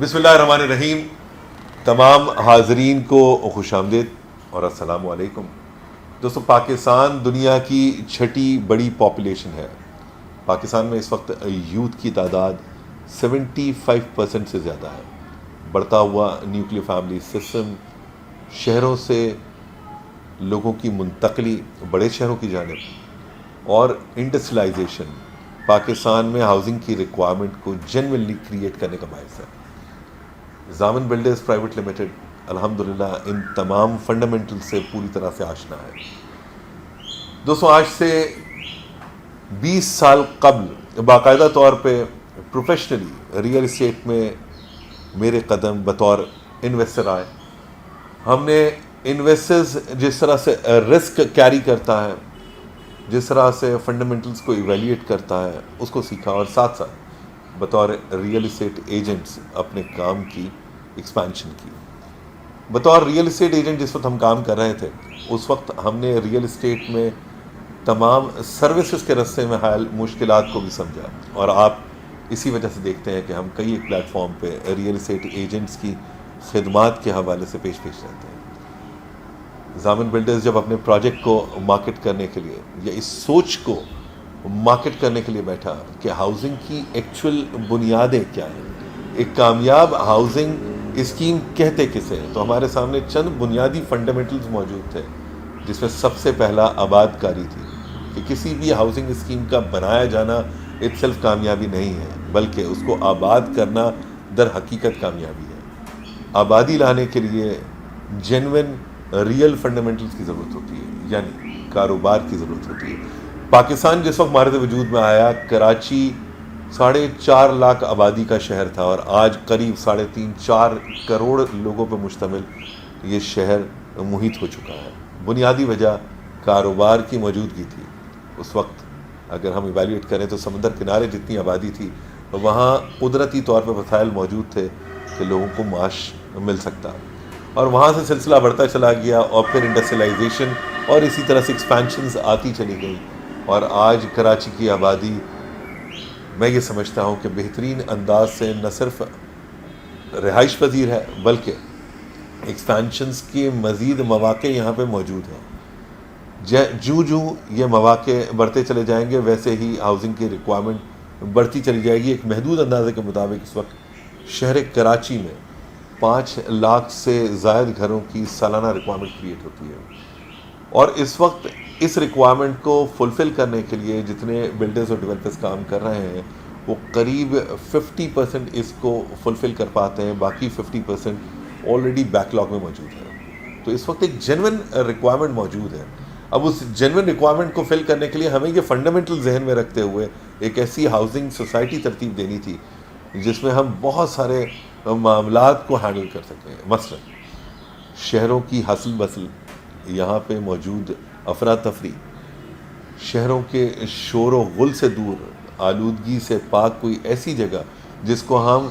بسم اللہ الرحمن الرحیم. تمام حاضرین کو خوش آمدید اور السلام علیکم. دوستو، پاکستان دنیا کی چھٹی بڑی پاپولیشن ہے. پاکستان میں اس وقت یوتھ کی تعداد 75% سے زیادہ ہے. بڑھتا ہوا نیوکلیر فیملی سسٹم، شہروں سے لوگوں کی منتقلی بڑے شہروں کی جانب اور انڈسٹریلائزیشن پاکستان میں ہاؤسنگ کی ریکوائرمنٹ کو جنوینلی کریٹ کرنے کا باعث ہے. زامن بلڈرز پرائیویٹ لمیٹڈ الحمدللہ ان تمام فنڈامنٹل سے پوری طرح سے آشنا ہے. دوستوں، آج سے 20 سال قبل باقاعدہ طور پہ پروفیشنلی ریئل اسٹیٹ میں میرے قدم بطور انویسٹر آئے. ہم نے انویسٹرز جس طرح سے رسک کیری کرتا ہے، جس طرح سے فنڈامنٹلز کو ایویلیویٹ کرتا ہے، اس کو سیکھا اور ساتھ ساتھ بطور ریئل اسٹیٹ ایجنٹس اپنے کام کی ایکسپینشن کی. بطور ریئل اسٹیٹ ایجنٹ جس وقت ہم کام کر رہے تھے، اس وقت ہم نے ریئل اسٹیٹ میں تمام سروسز کے رستے میں حائل مشکلات کو بھی سمجھا، اور آپ اسی وجہ سے دیکھتے ہیں کہ ہم کئی ایک پلیٹ فارم پہ ریئل اسٹیٹ ایجنٹس کی خدمات کے حوالے سے پیش رہتے ہیں. زامن بلڈرز جب اپنے پروجیکٹ کو مارکیٹ کرنے کے لیے یا اس سوچ کو مارکیٹ کرنے کے لیے بیٹھا کہ ہاؤسنگ کی ایکچول بنیادیں کیا ہیں، ایک کامیاب ہاؤسنگ اسکیم کہتے کسے ہیں، تو ہمارے سامنے چند بنیادی فنڈامنٹلز موجود تھے، جس میں سب سے پہلا آباد کاری تھی کہ کسی بھی ہاؤسنگ اسکیم کا بنایا جانا اٹ سیلف کامیابی نہیں ہے، بلکہ اس کو آباد کرنا در حقیقت کامیابی ہے. آبادی لانے کے لیے جینوین ریئل فنڈامنٹلز کی ضرورت ہوتی ہے، یعنی کاروبار کی ضرورت ہوتی ہے. پاکستان جس وقت مارد وجود میں آیا، کراچی 4.5 لاکھ آبادی کا شہر تھا، اور آج قریب 3.5-4 کروڑ لوگوں پر مشتمل یہ شہر محیط ہو چکا ہے. بنیادی وجہ کاروبار کی موجودگی تھی. اس وقت اگر ہم ایویلیویٹ کریں تو سمندر کنارے جتنی آبادی تھی، وہاں قدرتی طور پر وسائل موجود تھے کہ لوگوں کو معاش مل سکتا، اور وہاں سے سلسلہ بڑھتا چلا گیا، اور پھر انڈسٹریلائزیشن اور اسی طرح سے ایکسپینشنز آتی چلی گئی، اور آج کراچی کی آبادی میں یہ سمجھتا ہوں کہ بہترین انداز سے نہ صرف رہائش پذیر ہے، بلکہ ایکسپینشنز کے مزید مواقع یہاں پہ موجود ہیں. جو یہ مواقع بڑھتے چلے جائیں گے، ویسے ہی ہاؤسنگ کی ریکوائرمنٹ بڑھتی چلی جائے گی. ایک محدود اندازے کے مطابق اس وقت شہر کراچی میں 5 لاکھ سے زائد گھروں کی سالانہ ریکوائرمنٹ کریٹ ہوتی ہے، اور اس وقت اس ریکوائرمنٹ کو فلفل کرنے کے لیے جتنے بلڈرز اور ڈیولپرز کام کر رہے ہیں، وہ قریب 50% اس کو فلفل کر پاتے ہیں، باقی 50% آلریڈی بیک لاگ میں موجود ہے. تو اس وقت ایک جینوین ریکوائرمنٹ موجود ہے. اب اس جینوین ریکوائرمنٹ کو فل کرنے کے لیے ہمیں یہ فنڈامنٹل ذہن میں رکھتے ہوئے ایک ایسی ہاؤسنگ سوسائٹی ترتیب دینی تھی جس میں ہم بہت سارے معاملات کو ہینڈل کر سکیں. مثلا شہروں کی حسل بسل، یہاں پہ موجود افراتفری، شہروں کے شور و غل سے دور، آلودگی سے پاک کوئی ایسی جگہ جس کو ہم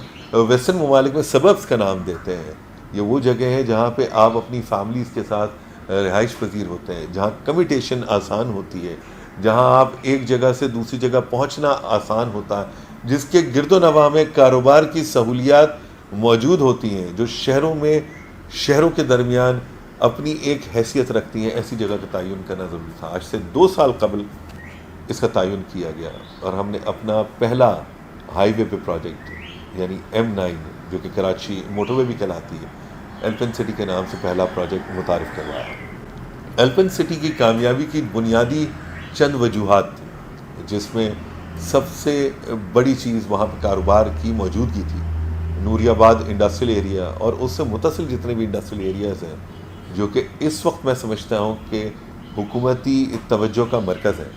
ویسٹرن ممالک میں سبربس کا نام دیتے ہیں. یہ وہ جگہ ہیں جہاں پہ آپ اپنی فیملیز کے ساتھ رہائش پذیر ہوتے ہیں، جہاں کمیٹیشن آسان ہوتی ہے، جہاں آپ ایک جگہ سے دوسری جگہ پہنچنا آسان ہوتا ہے، جس کے گرد و نواح میں کاروبار کی سہولیات موجود ہوتی ہیں، جو شہروں کے درمیان اپنی ایک حیثیت رکھتی ہیں. ایسی جگہ کا تعین کرنا ضروری تھا. آج سے 2 سال قبل اس کا تعین کیا گیا، اور ہم نے اپنا پہلا ہائی وے پہ پروجیکٹ، یعنی M9 جو کہ کراچی موٹر وے بھی کہلاتی ہے، ایلپن سٹی کے نام سے پہلا پروجیکٹ متعارف کروایا. ایلپن سٹی کی کامیابی کی بنیادی چند وجوہات تھیں، جس میں سب سے بڑی چیز وہاں پہ کاروبار کی موجودگی تھی. نوری آباد انڈسٹریل ایریا اور اس سے متصل جتنے بھی انڈسٹریل ایریاز ہیں، جو کہ اس وقت میں سمجھتا ہوں کہ حکومتی توجہ کا مرکز ہے،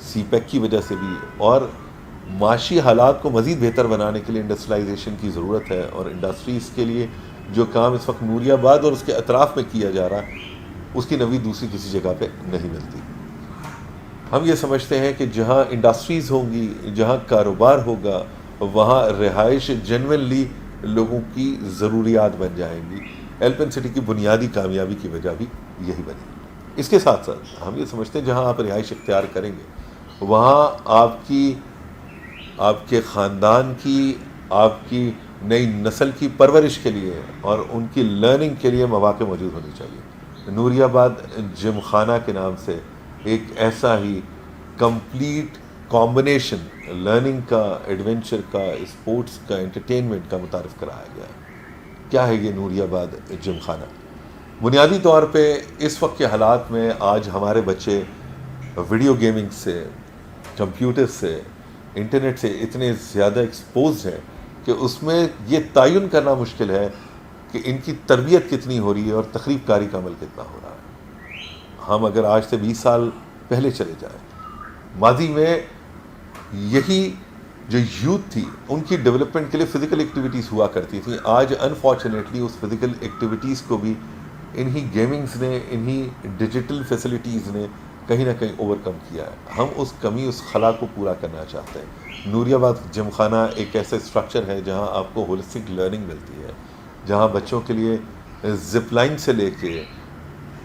سی پیک کی وجہ سے بھی، اور معاشی حالات کو مزید بہتر بنانے کے لیے انڈسٹریلائزیشن کی ضرورت ہے. اور انڈسٹریز کے لیے جو کام اس وقت نوری آباد اور اس کے اطراف میں کیا جا رہا ہے، اس کی نوید دوسری کسی جگہ پہ نہیں ملتی. ہم یہ سمجھتے ہیں کہ جہاں انڈسٹریز ہوں گی، جہاں کاروبار ہوگا، وہاں رہائش جنوینلی لوگوں کی ضروریات بن جائیں گی. ایلپن سٹی کی بنیادی کامیابی کی وجہ بھی یہی بنی. اس کے ساتھ ساتھ ہم یہ سمجھتے ہیں جہاں آپ رہائش اختیار کریں گے، وہاں آپ کے خاندان کی، آپ کی نئی نسل کی پرورش کے لیے اور ان کی لرننگ کے لیے مواقع موجود ہونے چاہیے. نوری آباد جم خانہ کے نام سے ایک ایسا ہی کمپلیٹ کمبینیشن لرننگ کا، ایڈونچر کا، اسپورٹس کا، انٹرٹینمنٹ کا متعارف کرایا گیا ہے. کیا ہے یہ نوری آباد جم خانہ؟ بنیادی طور پہ اس وقت کے حالات میں آج ہمارے بچے ویڈیو گیمنگ سے، کمپیوٹر سے، انٹرنیٹ سے اتنے زیادہ ایکسپوزڈ ہیں کہ اس میں یہ تعین کرنا مشکل ہے کہ ان کی تربیت کتنی ہو رہی ہے اور تخریب کاری کا عمل کتنا ہو رہا ہے. ہم اگر آج سے 20 سال پہلے چلے جائیں، ماضی میں یہی جو یوتھ تھی ان کی ڈیولپمنٹ کے لیے فزیکل ایکٹیویٹیز ہوا کرتی تھیں. آج انفارچونیٹلی اس فزیکل ایکٹیویٹیز کو بھی انہی گیمنگز نے، انہی ڈیجیٹل فیسلٹیز نے کہیں نہ کہیں اوور کم کیا ہے. ہم اس کمی، اس خلا کو پورا کرنا چاہتے ہیں. نوری آباد جم خانہ ایک ایسا اسٹرکچر ہے جہاں آپ کو ہولسٹک لرننگ ملتی ہے، جہاں بچوں کے لیے زپ لائن سے لے کے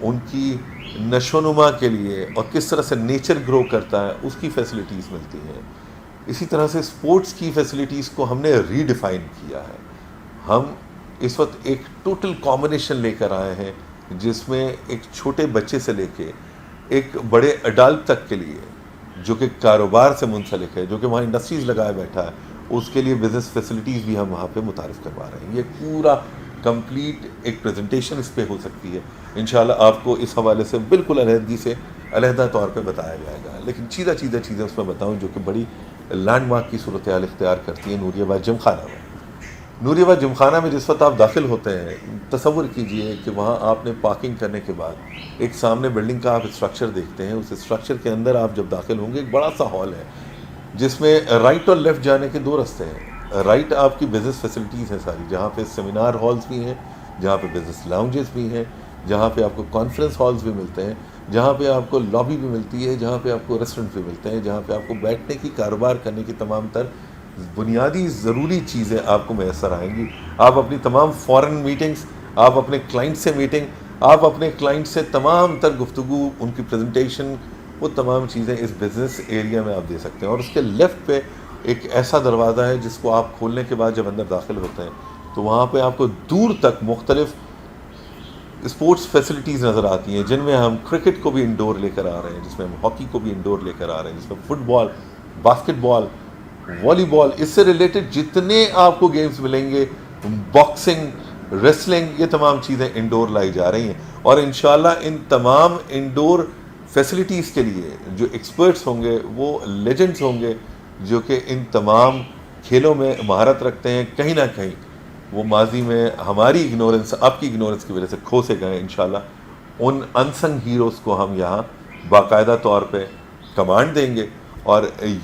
ان کی نشو و نما کے لیے اور کس طرح سے نیچر گرو کرتا ہے اس کی فیسلٹیز ملتی ہیں. اسی طرح سے اسپورٹس کی فیسلٹیز کو ہم نے ری ڈیفائن کیا ہے. ہم اس وقت ایک ٹوٹل کمبینیشن لے کر آئے ہیں جس میں ایک چھوٹے بچے سے لے کے ایک بڑے اڈالٹ تک کے لیے، جو کہ کاروبار سے منسلک ہے، جو کہ وہاں انڈسٹریز لگائے بیٹھا ہے، اس کے لیے بزنس فیسلٹیز بھی ہم وہاں پہ متعارف کروا رہے ہیں. یہ پورا کمپلیٹ ایک پریزنٹیشن اس پہ ہو سکتی ہے. انشاءاللہ آپ کو اس حوالے سے بالکل علیحدگی سے علیحدہ طور پہ بتایا جائے گا. لیکن چیزیں اس میں بتاؤں جو کہ بڑی لینڈ مارک کی صورتحال اختیار کرتی ہیں نوری آباد جم خانہ میں. نوری آباد جم خانہ میں جس وقت آپ داخل ہوتے ہیں، تصور کیجئے کہ وہاں آپ نے پارکنگ کرنے کے بعد ایک سامنے بلڈنگ کا آپ اسٹرکچر دیکھتے ہیں. اس اسٹرکچر کے اندر آپ جب داخل ہوں گے، ایک بڑا سا ہال ہے جس میں رائٹ اور لیفٹ جانے کے 2 راستے ہیں. رائٹ آپ کی بزنس فیسلٹیز ہیں ساری، جہاں پہ سیمینار ہالز بھی ہیں، جہاں پہ بزنس لاؤنجز بھی ہیں، جہاں پہ آپ کو کانفرنس ہالز بھی ملتے ہیں، جہاں پہ آپ کو لابی بھی ملتی ہے، جہاں پہ آپ کو ریسٹورنٹ بھی ملتے ہیں، جہاں پہ آپ کو بیٹھنے کی، کاروبار کرنے کی تمام تر بنیادی ضروری چیزیں آپ کو میسر آئیں گی. آپ اپنی تمام فورن میٹنگز، آپ اپنے کلائنٹ سے میٹنگ، آپ اپنے کلائنٹ سے تمام تر گفتگو، ان کی پریزنٹیشن، وہ تمام چیزیں اس بزنس ایریا میں آپ دے سکتے ہیں. اور اس کے لیفٹ پہ ایک ایسا دروازہ ہے جس کو آپ کھولنے کے بعد جب اندر داخل ہوتے ہیں تو وہاں پہ آپ کو دور تک مختلف اسپورٹس فیسلٹیز نظر آتی ہیں، جن میں ہم کرکٹ کو بھی انڈور لے کر آ رہے ہیں، جس میں ہم ہاکی کو بھی انڈور لے کر آ رہے ہیں، جس میں فٹ بال، باسکٹ بال، والی بال، اس سے ریلیٹڈ جتنے آپ کو گیمز ملیں گے، باکسنگ، ریسلنگ، یہ تمام چیزیں انڈور لائی جا رہی ہیں. اور انشاءاللہ ان تمام انڈور فیسلٹیز کے لیے جو ایکسپرٹس ہوں گے وہ لیجنڈز ہوں گے جو کہ ان تمام کھیلوں میں مہارت رکھتے ہیں. کہیں نہ کہیں وہ ماضی میں ہماری اگنورنس، آپ کی اگنورنس کی وجہ سے کھو سے گئے. انشاءاللہ ان انسنگ ہیروز کو ہم یہاں باقاعدہ طور پہ کمانڈ دیں گے. اور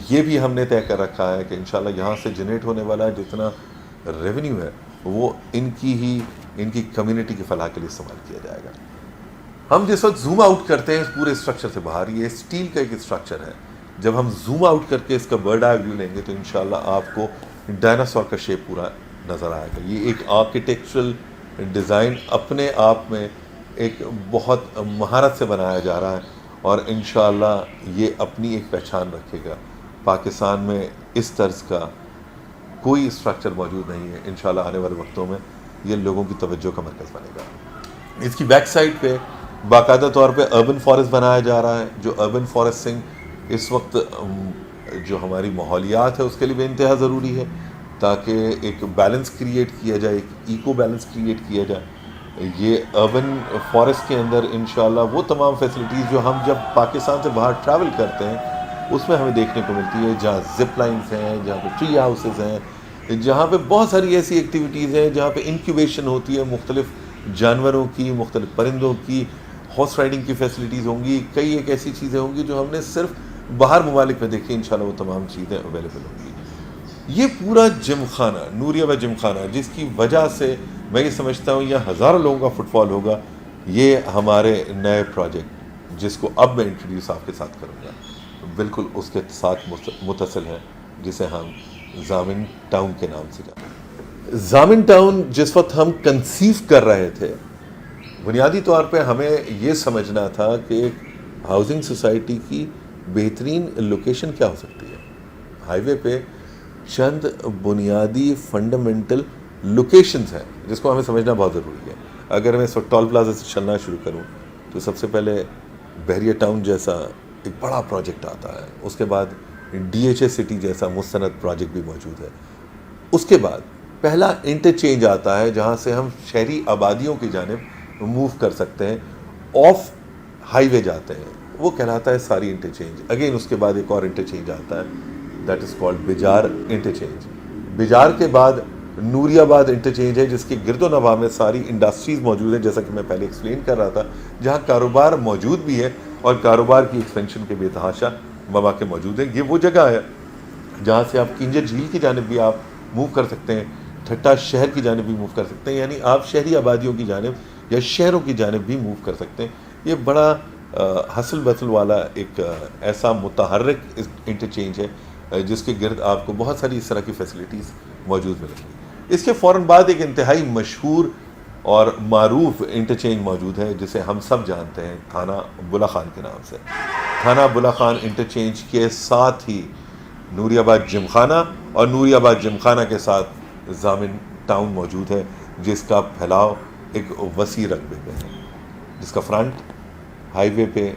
یہ بھی ہم نے طے کر رکھا ہے کہ انشاءاللہ یہاں سے جنریٹ ہونے والا جتنا ریونیو ہے وہ ان کی کمیونٹی کی فلاح کے لیے استعمال کیا جائے گا. ہم جس وقت زوم آؤٹ کرتے ہیں اس پورے اسٹرکچر سے باہر، یہ اسٹیل کا ایک اسٹرکچر ہے، جب ہم زوم آؤٹ کر کے اس کا برڈ آئی ویو لیں گے تو انشاءاللہ آپ کو ڈائناسور کا شیپ پورا نظر آئے گا. یہ ایک آرکیٹیکچرل ڈیزائن اپنے آپ میں ایک بہت مہارت سے بنایا جا رہا ہے اور انشاءاللہ یہ اپنی ایک پہچان رکھے گا. پاکستان میں اس طرز کا کوئی اسٹرکچر موجود نہیں ہے. انشاءاللہ آنے والے وقتوں میں یہ لوگوں کی توجہ کا مرکز بنے گا. اس کی بیک سائڈ پہ باقاعدہ طور پہ اربن فارسٹ بنایا جا رہا ہے، جو اربن فارسٹنگ اس وقت جو ہماری ماحولیات ہے اس کے لیے بے انتہا ضروری ہے، تاکہ ایک بیلنس کریٹ کیا جائے، ایک ایکو بیلنس کریٹ کیا جائے. یہ اربن فارسٹ کے اندر انشاءاللہ وہ تمام فیسلٹیز جو ہم جب پاکستان سے باہر ٹریول کرتے ہیں اس میں ہمیں دیکھنے کو ملتی ہے، جہاں زپ لائنز ہیں، جہاں پہ ٹری ہاؤسز ہیں، جہاں پہ بہت ساری ایسی ایکٹیویٹیز ہیں جہاں پہ انکیوبیشن ہوتی ہے مختلف جانوروں کی، مختلف پرندوں کی، ہارس رائڈنگ کی فیسلٹیز ہوں گی. کئی ایک ایسی چیزیں ہوں گی جو ہم نے صرف باہر ممالک میں دیکھی، انشاءاللہ وہ تمام چیزیں اویلیبل ہوں گی. یہ پورا جم خانہ، نوری آباد جم خانہ، جس کی وجہ سے میں یہ سمجھتا ہوں یہ ہزاروں لوگوں کا فٹ فال ہوگا، یہ ہمارے نئے پروجیکٹ جس کو اب میں انٹروڈیوس آپ کے ساتھ کروں گا بالکل اس کے ساتھ متصل ہے، جسے ہم زامن ٹاؤن کے نام سے جانتے ہیں. زامن ٹاؤن جس وقت ہم کنسیو کر رہے تھے، بنیادی طور پہ ہمیں یہ سمجھنا تھا کہ ایک ہاؤسنگ سوسائٹی کی بہترین لوکیشن کیا ہو سکتی ہے. ہائی وے پہ چند بنیادی فنڈامنٹل لوکیشنز ہیں جس کو ہمیں سمجھنا بہت ضروری ہے. اگر میں اس وقت ٹول پلازا سے چلنا شروع کروں تو سب سے پہلے بحریہ ٹاؤن جیسا ایک بڑا پروجیکٹ آتا ہے, اس کے بعد ڈی ایچ اے سٹی جیسا مستند پروجیکٹ بھی موجود ہے, اس کے بعد پہلا انٹرچینج آتا ہے جہاں سے ہم شہری آبادیوں کی جانب موو کر سکتے ہیں, آف ہائی وے جاتے ہیں, وہ کہلاتا ہے ساری انٹرچینج. اگین اس کے بعد ایک اور انٹرچینج آتا ہے, that is called Bijar interchange. Bijar کے بعد نوری آباد انٹرچینج ہے جس کے گرد و نواح میں ساری انڈسٹریز موجود ہیں, جیسا کہ میں پہلے ایکسپلین کر رہا تھا, جہاں کاروبار موجود بھی ہے اور کاروبار کی ایکسپینشن کے بے تحاشا مواقع موجود ہیں. یہ وہ جگہ ہے جہاں سے آپ کنجر جھیل کی جانب بھی آپ موو کر سکتے ہیں, ٹھٹا شہر کی جانب بھی موو کر سکتے ہیں, یعنی آپ شہری آبادیوں کی جانب یا شہروں کی جانب بھی موو کر سکتے ہیں. یہ بڑا حسل بسل والا ایک ایسا متحرک انٹرچینج ہے جس کے گرد آپ کو بہت ساری اس طرح کی فیسلٹیز موجود ملیں گی. اس کے فوراً بعد ایک انتہائی مشہور اور معروف انٹرچینج موجود ہے جسے ہم سب جانتے ہیں تھانہ بلا خان کے نام سے. تھانہ بلا خان انٹرچینج کے ساتھ ہی نوری آباد جم خانہ اور نوری آباد جم خانہ کے ساتھ زامن ٹاؤن موجود ہے جس کا پھیلاؤ ایک وسیع رقبے پہ ہے, جس کا فرنٹ ہائی وے پہ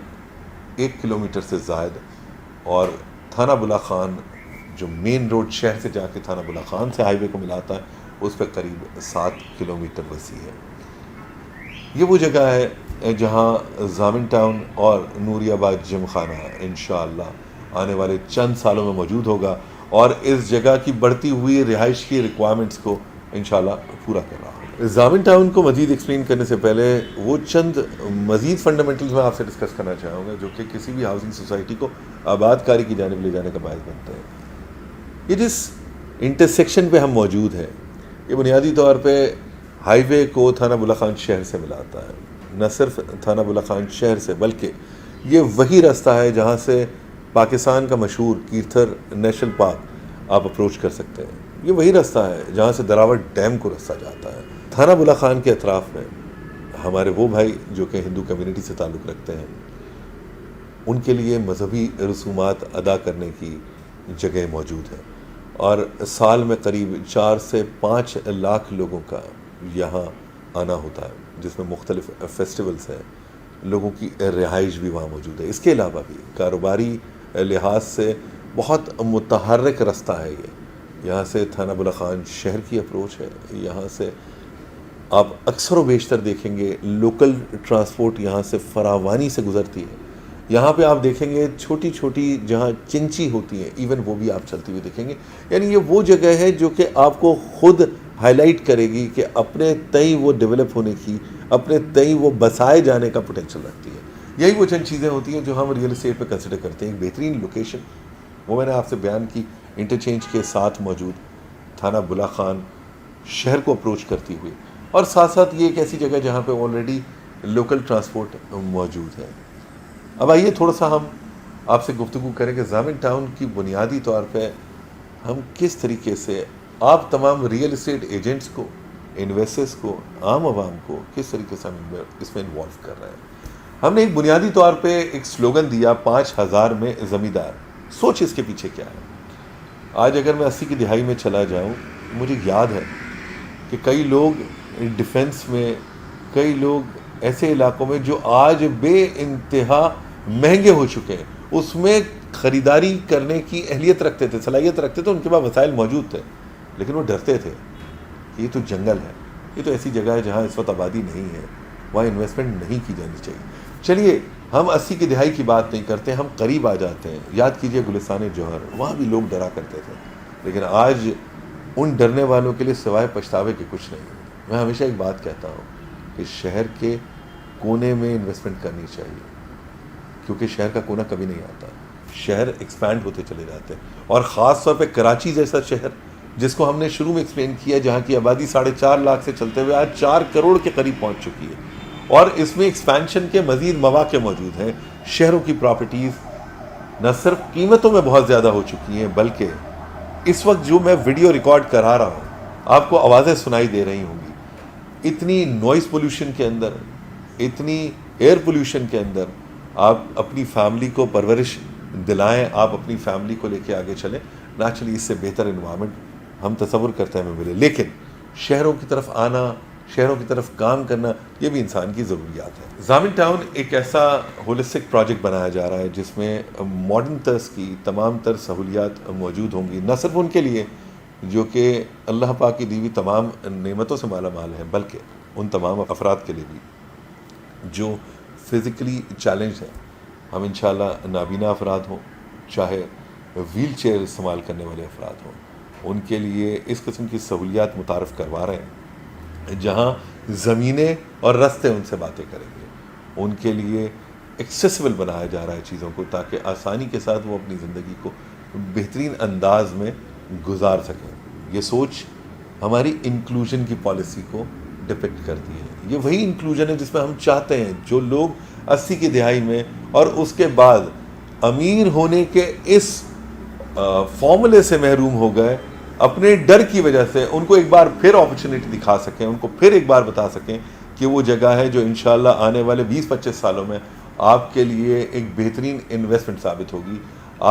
1 کلومیٹر سے زائد اور تھانہ بلا خان جو مین روڈ شہر سے جا کے تھانہ بلا خان سے ہائی وے کو ملاتا ہے اس پہ قریب 7 کلومیٹر وسیع ہے. یہ وہ جگہ ہے جہاں زامن ٹاؤن اور نوری آباد جم خانہ انشاءاللہ آنے والے چند سالوں میں موجود ہوگا اور اس جگہ کی بڑھتی ہوئی رہائش کی ریکوائرمنٹس کو انشاءاللہ پورا کر رہا ہے. زامن ٹاؤن کو مزید ایکسپلین کرنے سے پہلے وہ چند مزید فنڈامنٹلز میں آپ سے ڈسکس کرنا چاہوں گا جو کہ کسی بھی ہاؤسنگ سوسائٹی کو آباد کاری کی جانب لے جانے کا باعث بنتے ہیں. یہ جس انٹرسیکشن پہ ہم موجود ہیں یہ بنیادی طور پہ ہائی وے کو تھانہ بلا خان شہر سے ملاتا ہے. نہ صرف تھانہ بلا خان شہر سے بلکہ یہ وہی راستہ ہے جہاں سے پاکستان کا مشہور کیرتھر نیشنل پارک آپ اپروچ کر سکتے ہیں. یہ وہی راستہ ہے جہاں سے دراوٹ ڈیم کو راستہ جاتا ہے. تھانہ بلا خان کے اطراف میں ہمارے وہ بھائی جو کہ ہندو کمیونٹی سے تعلق رکھتے ہیں ان کے لیے مذہبی رسومات ادا کرنے کی جگہ موجود ہے اور سال میں قریب 4 سے 5 لاکھ لوگوں کا یہاں آنا ہوتا ہے جس میں مختلف فیسٹیولز ہیں, لوگوں کی رہائش بھی وہاں موجود ہے. اس کے علاوہ بھی کاروباری لحاظ سے بہت متحرک راستہ ہے یہ. یہاں سے تھانہ بلا خان شہر کی اپروچ ہے, یہاں سے آپ اکثر و بیشتر دیکھیں گے لوکل ٹرانسپورٹ یہاں سے فراوانی سے گزرتی ہے. یہاں پہ آپ دیکھیں گے چھوٹی چھوٹی جہاں چنچی ہوتی ہیں ایون وہ بھی آپ چلتی ہوئی دیکھیں گے. یعنی یہ وہ جگہ ہے جو کہ آپ کو خود ہائی لائٹ کرے گی کہ اپنے تئیں وہ ڈیولپ ہونے کی, اپنے تئیں وہ بسائے جانے کا پوٹینشیل رکھتی ہے. یہی وہ چند چیزیں ہوتی ہیں جو ہم ریئل اسٹیٹ پہ کنسیڈر کرتے ہیں. ایک بہترین لوکیشن وہ میں نے آپ سے بیان کی انٹرچینج کے ساتھ موجود تھانہ بلا خان شہر کو اپروچ کرتی ہوئی, اور ساتھ ساتھ یہ ایک ایسی جگہ جہاں پہ آلریڈی لوکل ٹرانسپورٹ موجود ہے. اب آئیے تھوڑا سا ہم آپ سے گفتگو کریں کہ زامن ٹاؤن کی بنیادی طور پہ ہم کس طریقے سے آپ تمام ریئل اسٹیٹ ایجنٹس کو, انویسٹرز کو, عام عوام کو کس طریقے سے ہم اس میں انوالو کر رہے ہیں. ہم نے ایک بنیادی طور پہ ایک سلوگن دیا 5000 میں زمیندار. سوچ اس کے پیچھے کیا ہے. آج اگر میں 80 کی دہائی میں چلا جاؤں مجھے یاد ہے کہ کئی لوگ ڈیفنس میں, کئی لوگ ایسے علاقوں میں جو آج بے انتہا مہنگے ہو چکے ہیں اس میں خریداری کرنے کی اہلیت رکھتے تھے, صلاحیت رکھتے تھے, ان کے پاس وسائل موجود تھے, لیکن وہ ڈرتے تھے کہ یہ تو جنگل ہے, یہ تو ایسی جگہ ہے جہاں اس وقت آبادی نہیں ہے, وہاں انویسٹمنٹ نہیں کی جانی چاہیے. چلیے ہم 80 کی دہائی کی بات نہیں کرتے, ہم قریب آ جاتے ہیں. یاد کیجئے گلستان جوہر, وہاں بھی لوگ ڈرا کرتے تھے, لیکن آج ان ڈرنے والوں کے لیے سوائے پچھتاوے کے کچھ نہیں. میں ہمیشہ ایک بات کہتا ہوں کہ شہر کے کونے میں انویسٹمنٹ کرنی چاہیے, کیونکہ شہر کا کونا کبھی نہیں آتا, شہر ایکسپینڈ ہوتے چلے جاتے ہیں. اور خاص طور پہ کراچی جیسا شہر جس کو ہم نے شروع میں ایکسپلین کیا, جہاں کی آبادی 4.5 لاکھ سے چلتے ہوئے آج 4 کروڑ کے قریب پہنچ چکی ہے, اور اس میں ایکسپینشن کے مزید مواقع موجود ہیں. شہروں کی پراپرٹیز نہ صرف قیمتوں میں بہت زیادہ ہو چکی ہیں بلکہ اس وقت جو میں ویڈیو ریکارڈ کرا رہا ہوں آپ کو آوازیں سنائی دے رہی ہوں گی. اتنی نوائز پولیوشن کے اندر, اتنی ایئر پولیوشن کے اندر آپ اپنی فیملی کو پرورش دلائیں, آپ اپنی فیملی کو لے کے آگے چلیں. نیچرلی اس سے بہتر انوائرمنٹ ہم تصور کرتے ہیں ہمیں ملے. لیکن شہروں کی طرف آنا، شہروں کی طرف کام کرنا، یہ بھی انسان کی ضروریات ہے۔ ضامن ٹاؤن ایک ایسا ہولسٹک پروجیکٹ بنایا جا رہا ہے جس میں ماڈرن طرز کی تمام تر سہولیات موجود ہوں گی، نہ صرف ان کے لیے جو کہ اللہ پاک کی دی ہوئی تمام نعمتوں سے مالا مال ہیں، بلکہ ان تمام افراد کے لیے بھی جو فزیکلی چیلنج ہیں۔ ہم انشاءاللہ نابینا افراد ہوں، چاہے ویل چیئر استعمال کرنے والے افراد ہوں، ان کے لیے اس قسم کی سہولیات متعارف کروا رہے ہیں، جہاں زمینیں اور رستے ان سے باتیں کریں گے۔ ان کے لیے ایکسیسیبل بنایا جا رہا ہے چیزوں کو، تاکہ آسانی کے ساتھ وہ اپنی زندگی کو بہترین انداز میں گزار سکیں۔ یہ سوچ ہماری انکلوژن کی پالیسی کو ڈپکٹ کرتی ہے۔ یہ وہی انکلوژن ہے جس میں ہم چاہتے ہیں جو لوگ 80 کی دہائی میں اور اس کے بعد امیر ہونے کے اس فارمولے سے محروم ہو گئے، اپنے ڈر کی وجہ سے ان کو ایک بار پھر اپرچونٹی دکھا سکیں، ان کو پھر ایک بار بتا سکیں کہ وہ جگہ ہے جو انشاءاللہ آنے والے 20-25 سالوں میں آپ کے لیے ایک بہترین انویسٹمنٹ ثابت ہوگی،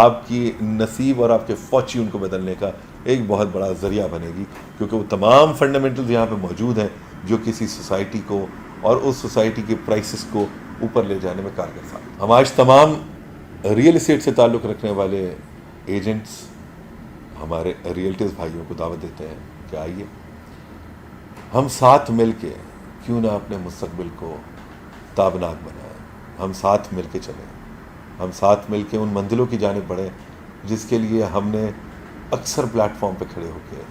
آپ کی نصیب اور آپ کے فارچیون کو بدلنے کا ایک بہت بڑا ذریعہ بنے گی، کیونکہ وہ تمام فنڈامنٹلز یہاں پہ موجود ہیں جو کسی سوسائٹی کو اور اس سوسائٹی کے پرائسز کو اوپر لے جانے میں کارگر ثابت۔ ہم آج تمام ریئل اسٹیٹ سے تعلق رکھنے والے ایجنٹس، ہمارے ریئلٹرز بھائیوں کو دعوت دیتے ہیں کہ آئیے ہم ساتھ مل کے کیوں نہ اپنے مستقبل کو تابناک بنائیں، ہم ساتھ مل کے چلیں، ہم ساتھ مل کے ان منزلوں کی جانب بڑھیں جس کے لیے ہم نے اکثر پلیٹ فارم پہ کھڑے ہو کے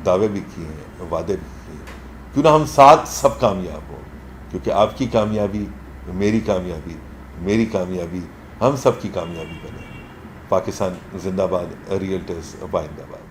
دعوے بھی کیے ہیں، وعدے بھی کیے۔ کیوں نہ ہم ساتھ سب کامیاب ہوں، کیونکہ آپ کی کامیابی میری کامیابی، میری کامیابی ہم سب کی کامیابی بنے۔ پاکستان زندہ باد، ریئلٹرز بائندہ باد۔